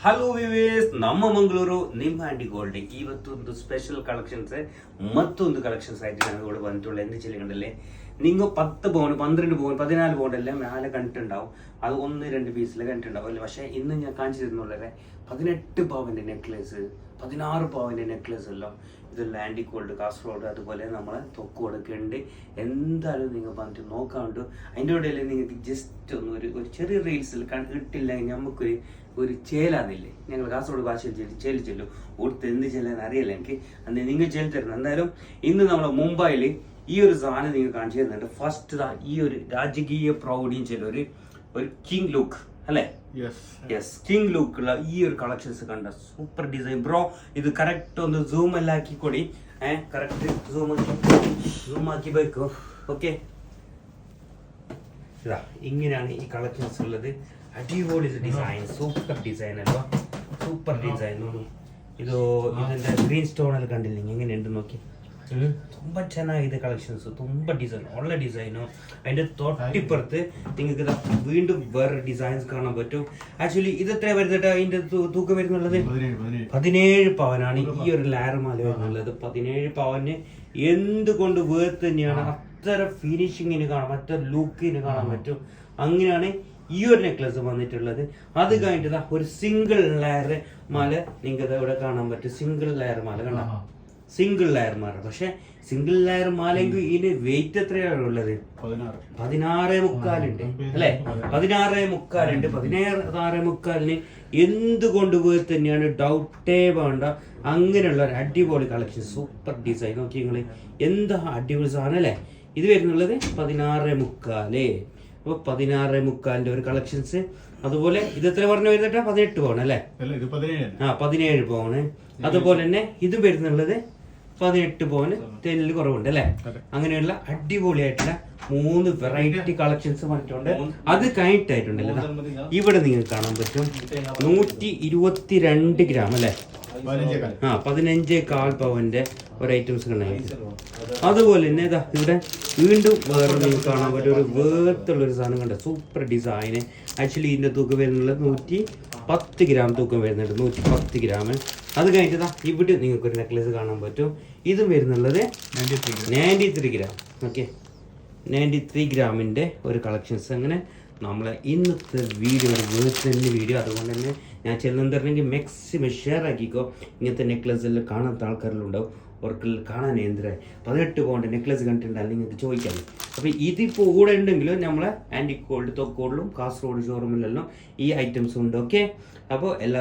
Hello ವಿವೇಸ್, ನಮ್ಮ ಮಂಗಳೂರು ನಿಮ್ಮ handy gold ಇವತ್ತೊಂದು ಸ್ಪೆಷಲ್ ಕಲೆಕ್ಷನ್ಸ್ മറ്റൊന്ന് കളക്ഷൻസ് ആയിട്ട് ഞങ്ങൾ ഇവിടെ വന്നിട്ടുള്ള എന്ത് ചെല്ലുകണ്ടല്ലേ നിങ്ങൾ 10 പൗൺ 12 പൗൺ 14 പൗണ്ട് എല്ലാം മേലെ കണ്ടിട്ടുണ്ടാവും. അത് 1-2 പീസിൽ കണ്ടിട്ടുണ്ടാവും അല്ലേ. പക്ഷേ ഇന്ന് ഞാൻ കാണിച്ചു തരുന്നുള്ളവരെ 18 പവന്റെ നെക്ലേസ്, 16 പവന്റെ നെക്ലേസ് എല്ലാം ഇതെല്ലാം ആൻറ്റി ഗോൾഡ് കാസർഗോഡ് അതുപോലെ നമ്മളെ തൊക്കോടൊക്കെ ഉണ്ട്. എന്തായാലും നിങ്ങൾ വന്നിട്ട് നോക്കാണ്ട് അതിൻ്റെ ഇടയിൽ നിങ്ങൾക്ക് ജസ്റ്റ് ഒന്ന് ഒരു ചെറിയ റീൽസിൽ ഇട്ടില്ലെങ്കിൽ നമുക്കൊരു ചേലാന്നില്ലേ, ഞങ്ങൾ കാസർഗോഡ് ഭാഷയിൽ ചേലി ചെല്ലും. ഓടുത്ത് എന്ത് ചെല്ലാന്ന് അറിയില്ല എനിക്ക്, അന്ന് നിങ്ങൾ ചേൽ തരുന്നത്. എന്തായാലും ഇന്ന് നമ്മൾ മുംബൈയിൽ ഈ ഒരു സാധനം നിങ്ങൾ കാണിച്ചു തരുന്നുണ്ട്. ഫസ്റ്റ് ഈ ഒരു രാജകീയ പ്രൗഢിയും ചെല്ലും ഒരു കിങ് ലുക്ക് അല്ലേ. യെസ്, കിങ് ലുക്കുള്ള ഈ ഒരു കളക്ഷൻസ് കണ്ട സൂപ്പർ ഡിസൈൻ ബ്രോ. ഇത് കറക്റ്റ് ഒന്ന് സൂം എല്ലാം ആക്കിക്കൊടി. കറക്റ്റ് സൂം ആക്കി വെക്കോ. ഓക്കെ, ഇതാ ഇങ്ങനെയാണ് ഈ കളക്ഷൻസ് ഉള്ളത്. അടിപൊളി ഡിസൈൻ, സൂപ്പർ ഡിസൈൻ അല്ലോ, സൂപ്പർ ഡിസൈൻ. ಇದು ಇದರಿಂದ ಗ್ರೀನ್ ಸ್ಟೋನ್ ಅಲ್ಲಿ ಕಂಡಿಲ್ಲ, ಎങ്ങനെയുണ്ട് നോക്കി. ತುಂಬ ಚೆನ್ನಾಗಿದೆ കളക്ഷൻസ്, ತುಂಬ ഡിസൈൻ, ಒಳ್ಳೆ ഡിസൈനു. അതിൻ്റെ തൊട്ടിപ്പുറത്ത് നിങ്ങൾക്ക് വീണ്ടും വേറെ ഡിസൈൻസ് കാണാൻ പറ്റും. ആക്ച്വലി ഇത് എത്ര വരുന്നത്, അതിൻ്റെ തൂക്കം വരുന്നുള്ളത് 17 പവനാണ് ഈ ഒരു ലെയർ മാല വരുന്നുള്ളത്. 17 പവന് എന്തുകൊണ്ട് വേർത്ത് തന്നെയാണ്. അത്ര ഫിനിഷിങ്ങിന് കാണാം, അത്ര ലുക്കിന് കാണാൻ പറ്റും. അങ്ങനെയാണ് ഈ ഒരു നെക്ലസ് വന്നിട്ടുള്ളത്. അത് കഴിഞ്ഞിട്ട് ഒരു സിംഗിൾ ലെയർ മാല നിങ്ങൾക്ക് ഇവിടെ കാണാൻ പറ്റും. സിംഗിൾ ലെയർ മാല കണ്ട, സിംഗിൾ ലെയർ മാല. പക്ഷെ സിംഗിൾ ലെയർ മാലെങ്കിൽ ഇതിന് വെയിറ്റ് എത്രയാണ് ഉള്ളത്? 16.25 അല്ലെ, 16.25. 16.25 എന്തുകൊണ്ട് പോയി തന്നെയാണ്, ഡൗട്ടേ വേണ്ട. അങ്ങനെയുള്ള ഒരു അടിപൊളി കളക്ഷൻ, സൂപ്പർ ഡിസൈൻ. നോക്കി നിങ്ങൾ, എന്താ അടിപൊളി സാധനം അല്ലേ. ഇത് വരുന്നുള്ളത് 16.25. അപ്പോൾ 16.25 ഒരു കളക്ഷൻസ്. അതുപോലെ ഇത് എത്ര പറഞ്ഞു വരുന്നിട്ട് 18 പൗൺ അല്ലേ. 17 പൗണ്. അതുപോലെ തന്നെ ഇത് വരുന്നുള്ളത് 18 പൗന്. തെല്ല് കുറവുണ്ട് അല്ലേ. അങ്ങനെയുള്ള അടിപൊളിയായിട്ടുള്ള 3 വെറൈറ്റി കളക്ഷൻസ് വന്നിട്ടുണ്ട്. അത് കഴിഞ്ഞിട്ടായിട്ടുണ്ടല്ലോ ഇവിടെ നിങ്ങൾക്ക് കാണാൻ പറ്റും 122 ഗ്രാം അല്ലേ. 15.25 പവന്റെ ഒരു ഐറ്റംസ് കണ്ടായിരിക്കും. അതുപോലെ തന്നെ ഇതാ ഇവിടെ വീണ്ടും വേറെ നിങ്ങൾക്ക് കാണാൻ പറ്റും ഒരു വേർത്തുള്ളൊരു സാധനം കണ്ട, സൂപ്പർ ഡിസൈന്. ആക്ച്വലി ഇതിന്റെ തൂക്കം വരുന്നുള്ളത് 110 ഗ്രാം തൂക്കം വരുന്നുണ്ട്, 110 ഗ്രാം. അത് കഴിഞ്ഞിട്ട് ഇവിടെ നിങ്ങൾക്ക് ഒരു നെക്ലേസ് കാണാൻ പറ്റും. ഇതും വരുന്നുള്ളത് 93 ഗ്രാം. ഓക്കെ, 93 ഗ്രാമിന്റെ ഒരു കളക്ഷൻസ്. അങ്ങനെ നമ്മളെ ഇന്നത്തെ വീഡിയോ ഒരു വേർത്തന്നെ വീഡിയോ. അതുകൊണ്ട് തന്നെ ഞാൻ ചെല്ലുന്നുണ്ടെങ്കിൽ മാക്സിമം ഷെയർ ആക്കിക്കോ. ഇങ്ങനത്തെ നെക്ലസ് എല്ലാം കാണാത്ത ആൾക്കാരിലുണ്ടാവും, അവർക്ക് കാണാൻ എന്തിനാ 18 പൗണ്ട് നെക്ലസ് കണ്ടിട്ടുണ്ടെങ്കിൽ നിങ്ങൾക്ക് ചോദിക്കാം. അപ്പോൾ ഇതിപ്പോൾ കൂടെ ഉണ്ടെങ്കിലും നമ്മളെ ആൻറ്റി ഗോൾഡ് തൊക്കോളിലും കാസർഗോഡ് ഷോറൂമിലെല്ലാം ഈ ഐറ്റംസ് ഉണ്ട്. ഓക്കെ, അപ്പോൾ എല്ലാ